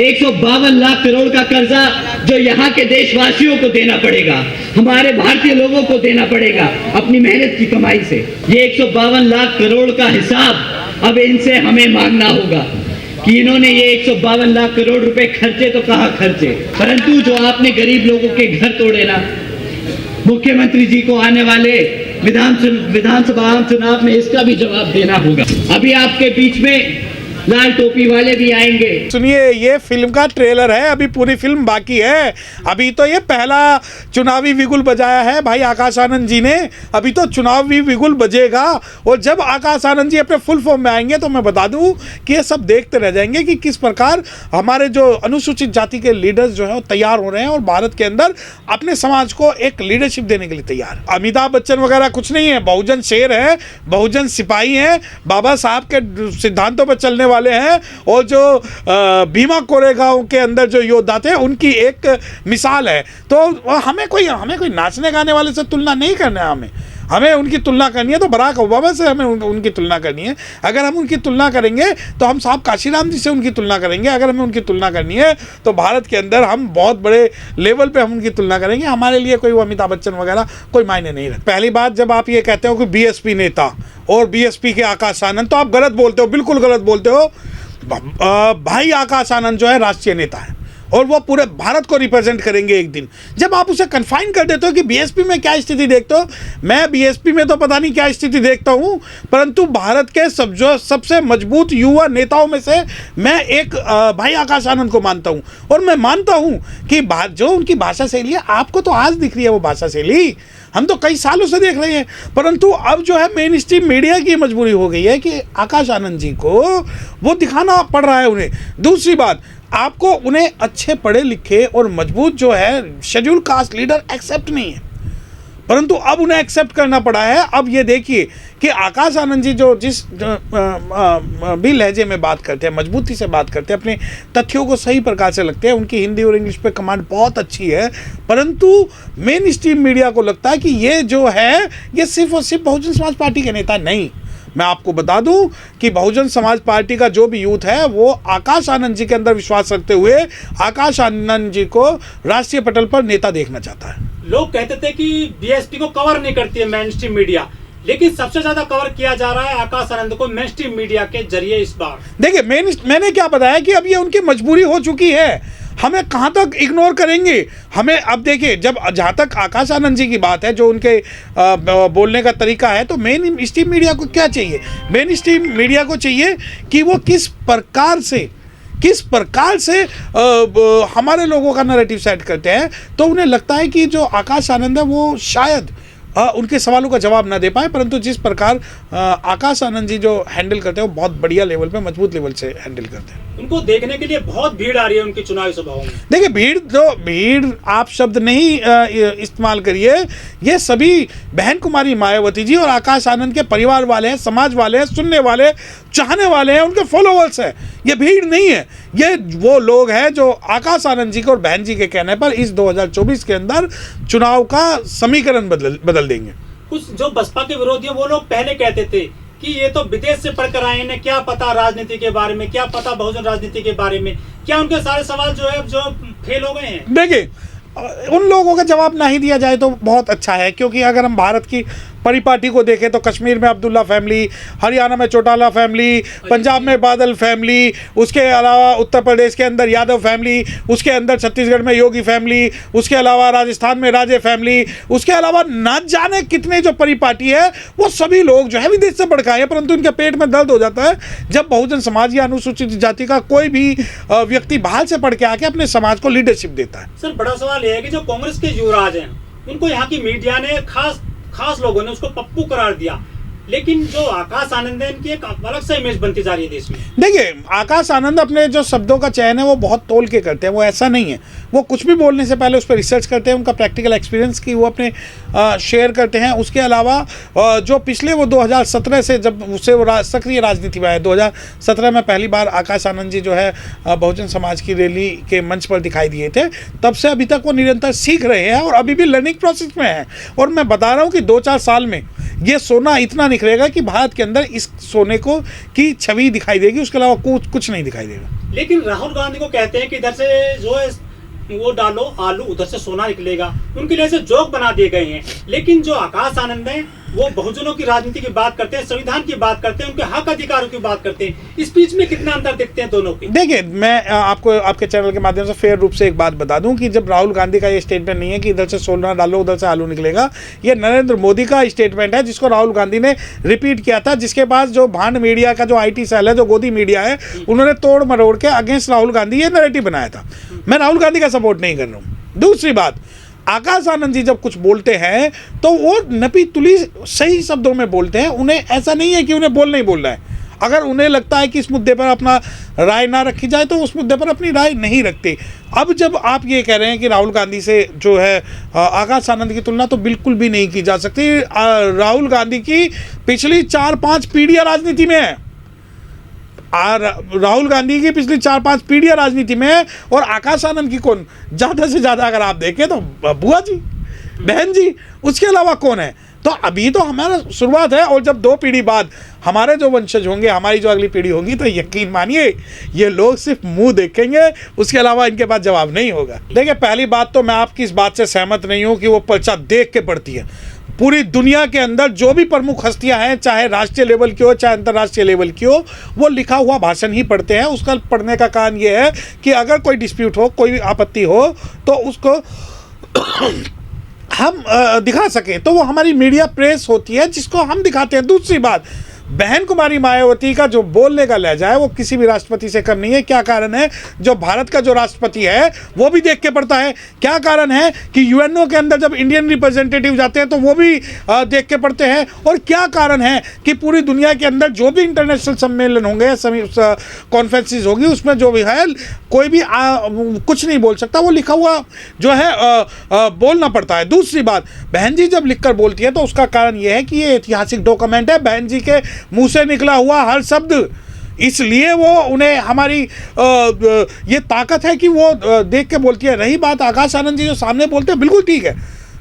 152 लाख करोड़ का कर्जा जो यहाँ के देशवासियों को देना पड़ेगा, हमारे भारतीय लोगों को देना पड़ेगा अपनी मेहनत की कमाई से। ये 152 लाख करोड़ का हिसाब अब इनसे हमें मांगना होगा कि इन्होंने ये 152 लाख करोड़ रुपए खर्चे तो कहाँ खर्चे, परंतु जो आपने गरीब लोगों के घर तोड़े ना, मुख्यमंत्री जी को आने वाले विधानसभा चुनाव में इसका भी जवाब देना होगा। अभी आपके बीच में लाल टोपी वाले भी आएंगे। सुनिए, ये फिल्म का ट्रेलर है, अभी पूरी फिल्म बाकी है। अभी तो ये पहला चुनावी बिगुल बजाया है भाई आकाश आनंद जी ने, अभी तो चुनावी बिगुल बजेगा। और जब आकाश आनंद जी अपने फुल फॉर्म में आएंगे तो मैं बता दूं कि ये सब देखते रह जाएंगे कि किस प्रकार हमारे जो अनुसूचित जाति के लीडर्स जो है वो तैयार हो रहे हैं और भारत के अंदर अपने समाज को एक लीडरशिप देने के लिए तैयार। अमिताभ बच्चन वगैरह कुछ नहीं है, बहुजन शेर है, बहुजन सिपाही हैं, बाबा साहब के सिद्धांतों पर चलने वाले हैं और जो भीमा कोरेगांव के अंदर जो योद्धा थे उनकी एक मिसाल है। तो हमें कोई नाचने गाने वाले से तुलना नहीं करना है, हमें उनकी तुलना करनी है तो बराक ओबामा से हमें उनकी तुलना करनी है। अगर हम उनकी तुलना करेंगे तो हम साहब काशीराम जी से उनकी तुलना करेंगे। अगर हमें उनकी तुलना करनी है तो भारत के अंदर हम बहुत बड़े लेवल पे हम उनकी तुलना करेंगे। हमारे लिए कोई वो अमिताभ बच्चन वगैरह कोई मायने नहीं रखता। पहली बात, जब आप ये कहते हो कि बीएसपी नेता और बीएसपी के आकाश आनंद, तो आप गलत बोलते हो, बिल्कुल गलत बोलते हो। भाई आकाश आनंद जो है राष्ट्रीय नेता है और वो पूरे भारत को रिप्रेजेंट करेंगे एक दिन। जब आप उसे कन्फाइन कर देते हो कि बीएसपी में क्या स्थिति देखते हो, मैं बीएसपी में तो पता नहीं क्या स्थिति देखता हूँ, परंतु भारत के सबसे मजबूत युवा नेताओं में से मैं एक भाई आकाश आनंद को मानता हूँ। और मैं मानता हूँ कि जो उनकी भाषा शैली है, आपको तो आज दिख रही है वो भाषा शैली, हम तो कई सालों से देख रहे हैं, परंतु अब जो है मेन स्ट्रीम मीडिया की मजबूरी हो गई है कि आकाश आनंद जी को वो दिखाना पड़ रहा है उन्हें। दूसरी बात, आपको उन्हें अच्छे पढ़े लिखे और मजबूत जो है शेड्यूल कास्ट लीडर एक्सेप्ट नहीं है, परंतु अब उन्हें एक्सेप्ट करना पड़ा है। अब ये देखिए कि आकाश आनंद जी जो जिस भी लहजे में बात करते हैं, मजबूती से बात करते हैं, अपने तथ्यों को सही प्रकार से लगते हैं, उनकी हिंदी और इंग्लिश पे कमांड बहुत अच्छी है, परंतु मेन स्ट्रीम मीडिया को लगता है कि ये जो है ये सिर्फ और सिर्फ बहुजन समाज पार्टी के नेता नहीं। मैं आपको बता दूं कि बहुजन समाज पार्टी का जो भी यूथ है वो आकाश आनंद जी के अंदर विश्वास रखते हुए आकाश आनंद जी को राष्ट्रीय पटल पर नेता देखना चाहता है। लोग कहते थे कि बीएसपी को कवर नहीं करती है मेन स्ट्रीम मीडिया, लेकिन सबसे ज्यादा कवर किया जा रहा है आकाश आनंद को मेन स्ट्रीम मीडिया के जरिए इस बार। देखिए, मैंने क्या बताया कि अब ये उनकी मजबूरी हो चुकी है, हमें कहाँ तक इग्नोर करेंगे। हमें अब देखिए, जहाँ तक आकाश आनंद जी की बात है, जो उनके बोलने का तरीका है, तो मेन स्ट्रीम मीडिया को क्या चाहिए? मेन स्ट्रीम मीडिया को चाहिए कि वो किस प्रकार से हमारे लोगों का नैरेटिव सेट करते हैं। तो उन्हें लगता है कि जो आकाश आनंद है वो शायद उनके सवालों का जवाब ना दे पाए, परंतु जिस प्रकार आकाश आनंद जी जो हैंडल करते हैं वो बहुत बढ़िया लेवल पे, मजबूत लेवल से हैंडल करते हैं। उनको देखने के लिए बहुत भीड़ आ रही है उनकी चुनावी सभाओं में। देखिए, भीड़ आप शब्द नहीं इस्तेमाल करिए, ये सभी बहन कुमारी मायावती जी और आकाश आनंद के परिवार वाले हैं, समाज वाले हैं, सुनने वाले, चाहने वाले हैं, उनके फॉलोअर्स हैं। ये भीड़ नहीं है, ये वो लोग हैं जो आकाश आनंद जी के और बहन जी के कहने पर इस 2024 के अंदर चुनाव का समीकरण बदल देंगे। कुछ जो बसपा के विरोधी हैं वो लोग पहले कहते थे कि ये तो विदेश से पढ़कर आए हैं, क्या पता राजनीति के बारे में, क्या पता बहुजन राजनीति के बारे में। क्या उनके सारे सवाल जो है जो फेल हो गए हैं? देखिए, उन लोगों का जवाब नहीं दिया जाए तो बहुत अच्छा है, क्योंकि अगर हम भारत की परिपाटी को देखें तो कश्मीर में अब्दुल्ला फैमिली, हरियाणा में चौटाला फैमिली, पंजाब में बादल फैमिली, उसके अलावा उत्तर प्रदेश के अंदर यादव फैमिली, उसके अंदर छत्तीसगढ़ में योगी फैमिली, उसके अलावा राजस्थान में राजे फैमिली, उसके अलावा न जाने कितने जो परिपाटी है वो सभी लोग जो है विदेश से पढ़ के आए हैं, परंतु इनके पेट में दर्द हो जाता है जब बहुजन समाज या अनुसूचित जाति का कोई भी व्यक्ति बाहर से पढ़ के आके अपने समाज को लीडरशिप देता है। सर, बड़ा सवाल यह है कि जो कांग्रेस के युवराज हैं उनको यहाँ की मीडिया ने खास लोगों ने उसको पप्पू करार दिया, लेकिन जो आकाश आनंद है इनकी एक अलग सा इमेज बनती जा रही है देश में। देखिए, आकाश आनंद अपने जो शब्दों का चयन है वो बहुत तोल के करते हैं, वो ऐसा नहीं है, वो कुछ भी बोलने से पहले उस पर रिसर्च करते हैं, उनका प्रैक्टिकल एक्सपीरियंस की वो अपने शेयर करते हैं। उसके अलावा जो पिछले वो 2017 से जब उससे वो सक्रिय राजनीति में आए, 2017 में पहली बार आकाश आनंद जी जो है बहुजन समाज की रैली के मंच पर दिखाई दिए थे, तब से अभी तक वो निरंतर सीख रहे हैं और अभी भी लर्निंग प्रोसेस में है। और मैं बता रहा हूँ कि 2-4 साल में ये सोना इतना निखरेगा कि भारत के अंदर इस सोने को की छवि दिखाई देगी, उसके अलावा कुछ नहीं दिखाई देगा। लेकिन राहुल गांधी को कहते हैं कि इधर से जो है वो डालो आलू, उधर से सोना निकलेगा, उनके लिए ऐसे जोक बना दिए गए हैं। लेकिन जो आकाश आनंद है वो बहुजनों की राजनीति की बात करते हैं, संविधान की बात करते हैं, उनके हक अधिकारों की बात करते हैं। इस बीच में कितना अंतर देखते हैं दोनों के? देखिए, मैं आपको आपके चैनल के माध्यम से फेयर रूप से एक बात बता दूं कि जब राहुल गांधी का ये स्टेटमेंट नहीं है कि इधर से सोना डालो उधर से आलू निकलेगा, ये नरेंद्र मोदी का स्टेटमेंट है जिसको राहुल गांधी ने रिपीट किया था, जिसके बाद जो भांड मीडिया का जो IT सेल है, जो गोदी मीडिया है, उन्होंने तोड़ मरोड़ के अगेंस्ट राहुल गांधी ये नैरेटिव बनाया था। मैं राहुल गांधी का सपोर्ट नहीं कर रहा हूँ। दूसरी बात, आकाश आनंद जी जब कुछ बोलते हैं तो वो नपी तुली सही शब्दों में बोलते हैं। उन्हें ऐसा नहीं है कि उन्हें बोलना ही बोलना है। अगर उन्हें लगता है कि इस मुद्दे पर अपना राय ना रखी जाए तो उस मुद्दे पर अपनी राय नहीं रखते। अब जब आप ये कह रहे हैं कि राहुल गांधी से जो है आकाश आनंद की तुलना तो बिल्कुल भी नहीं की जा सकती। राहुल गांधी की पिछली 4-5 पीढ़ियां राजनीति में है। राहुल गांधी की पिछली 4-5 पीढ़ियां राजनीति में है और आकाश आनंद की कौन? ज़्यादा से ज़्यादा अगर आप देखें तो बुआ जी, बहन जी, उसके अलावा कौन है? तो अभी तो हमारा शुरुआत है और जब 2 पीढ़ी बाद हमारे जो वंशज होंगे, हमारी जो अगली पीढ़ी होगी, तो यकीन मानिए ये लोग सिर्फ मुंह देखेंगे, उसके अलावा इनके पास जवाब नहीं होगा। देखिए, पहली बात तो मैं आपकी इस बात से सहमत नहीं हूँ कि वो पर्चा देख के पढ़ती है। पूरी दुनिया के अंदर जो भी प्रमुख हस्तियां हैं, चाहे राष्ट्रीय लेवल की हो चाहे अंतर्राष्ट्रीय लेवल की हो, वो लिखा हुआ भाषण ही पढ़ते हैं। उसका पढ़ने का कारण ये है कि अगर कोई डिस्प्यूट हो, कोई आपत्ति हो, तो उसको हम दिखा सकें, तो वो हमारी मीडिया प्रेस होती है जिसको हम दिखाते हैं। दूसरी बात, बहन कुमारी मायावती का जो बोलने का लहजा है वो किसी भी राष्ट्रपति से कम नहीं है। क्या कारण है? जो भारत का जो राष्ट्रपति है वो भी देख के पढ़ता है। क्या कारण है कि UNO के अंदर जब इंडियन रिप्रेजेंटेटिव जाते हैं तो वो भी देख के पढ़ते हैं। और क्या कारण है कि पूरी दुनिया के अंदर जो भी इंटरनेशनल सम्मेलन होंगे, कॉन्फ्रेंसेस होगी, उसमें जो भी है कोई भी कुछ नहीं बोल सकता, वो लिखा हुआ जो है बोलना पड़ता है। दूसरी बात, बहन जी जब लिखकर बोलती है तो उसका कारण ये है कि ये ऐतिहासिक डॉक्यूमेंट है, बहन जी के मुंह से निकला हुआ हर शब्द, इसलिए वो उन्हें हमारी ये ताकत है कि वो देख के बोलती है। रही बात आकाश आनंद जी जो सामने बोलते हैं, बिल्कुल ठीक है।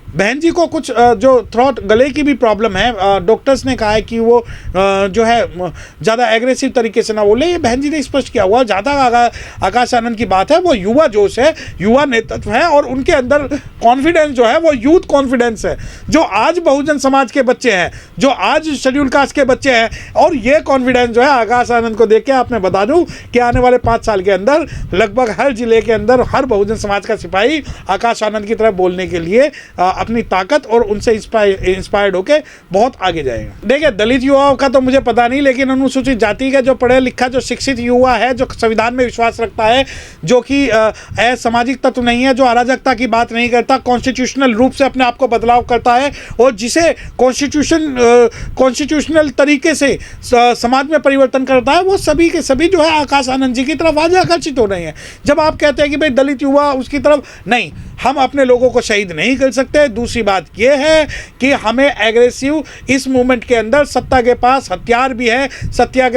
बहन जी को कुछ जो थ्रोट गले की भी प्रॉब्लम है, डॉक्टर्स ने कहा है कि वो जो है ज़्यादा एग्रेसिव तरीके से ना बोले, ये बहन जी ने स्पष्ट किया हुआ। ज़्यादा आकाश आनंद की बात है, वो युवा जोश है, युवा नेतृत्व है और उनके अंदर कॉन्फिडेंस जो है वो यूथ कॉन्फिडेंस है, जो आज बहुजन समाज के बच्चे हैं, जो आज शेड्यूल कास्ट के बच्चे हैं। और ये कॉन्फिडेंस जो है आकाश आनंद को देख के आप मैं बता दूं कि आने वाले 5 साल के अंदर लगभग हर जिले के अंदर हर बहुजन समाज का सिपाही आकाश आनंद की तरफ बोलने के लिए अपनी ताकत और उनसे इंस्पायर्ड होके बहुत आगे जाएगा। देखिए, दलित युवाओं का तो मुझे पता नहीं, लेकिन अनुसूचित जाति का जो पढ़ा लिखा जो शिक्षित युवा है, जो संविधान में विश्वास रखता है, जो कि सामाजिक तत्व नहीं है, जो अराजकता की बात नहीं करता, कॉन्स्टिट्यूशनल रूप से अपने आप को बदलाव करता है और जिसे कॉन्स्टिट्यूशनल तरीके से समाज में परिवर्तन करता है, वो सभी के सभी जो है आकाश आनंद जी की तरफ आज आकर्षित हो रहे हैं। जब आप कहते हैं कि भाई दलित युवा उसकी तरफ नहीं, हम अपने लोगों को शहीद नहीं कर सकते। दूसरी बात यह है कि हमें एग्रेसिव इस मूवमेंट के अंदर सत्ता के पास हथियार भी है, सत्ता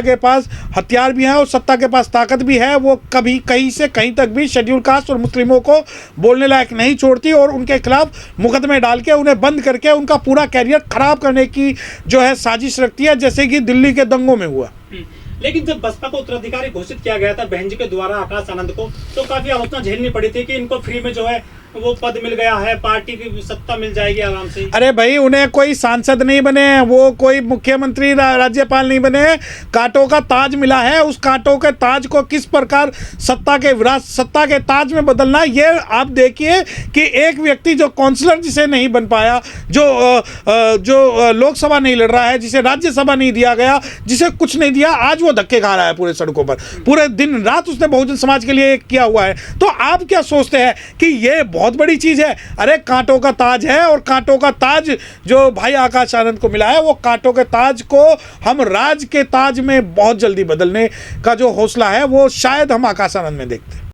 के पास हथियार भी है और सत्ता के पास ताकत भी है। वो कभी कहीं से कहीं तक भी शेड्यूल कास्ट और मुस्लिमों को बोलने लायक नहीं छोड़ती और उनके खिलाफ मुकदमे डाल के उन्हें बंद करके उनका पूरा कैरियर खराब करने की जो है साजिश रखती है, जैसे कि दिल्ली के दंगों में हुआ। लेकिन जब बसपा को उत्तराधिकारी घोषित किया गया था बहन जी के द्वारा आकाश आनंद को, तो काफी आलोचना झेलनी पड़ी थी कि इनको फ्री में जो है वो पद मिल गया है, पार्टी की सत्ता मिल जाएगी आराम से। अरे भाई, उन्हें कोई सांसद नहीं बने हैं, वो कोई मुख्यमंत्री राज्यपाल नहीं बने हैं, कांटों का ताज मिला है। उस कांटों के ताज को किस प्रकार सत्ता के ताज में बदलना, ये आप देखिए कि एक व्यक्ति जो काउंसलर जिसे नहीं बन पाया, जो लोकसभा नहीं लड़ रहा है, जिसे राज्यसभा नहीं दिया गया, जिसे कुछ नहीं दिया, आज वो धक्के खा रहा है पूरे सड़कों पर। पूरे दिन रात उसने बहुजन समाज के लिए किया हुआ है। तो आप क्या सोचते हैं कि ये बहुत बड़ी चीज है? अरे कांटों का ताज है और कांटों का ताज जो भाई आकाश आनंद को मिला है, वो कांटों के ताज को हम राज के ताज में बहुत जल्दी बदलने का जो हौसला है वो शायद हम आकाश आनंद में देखते हैं।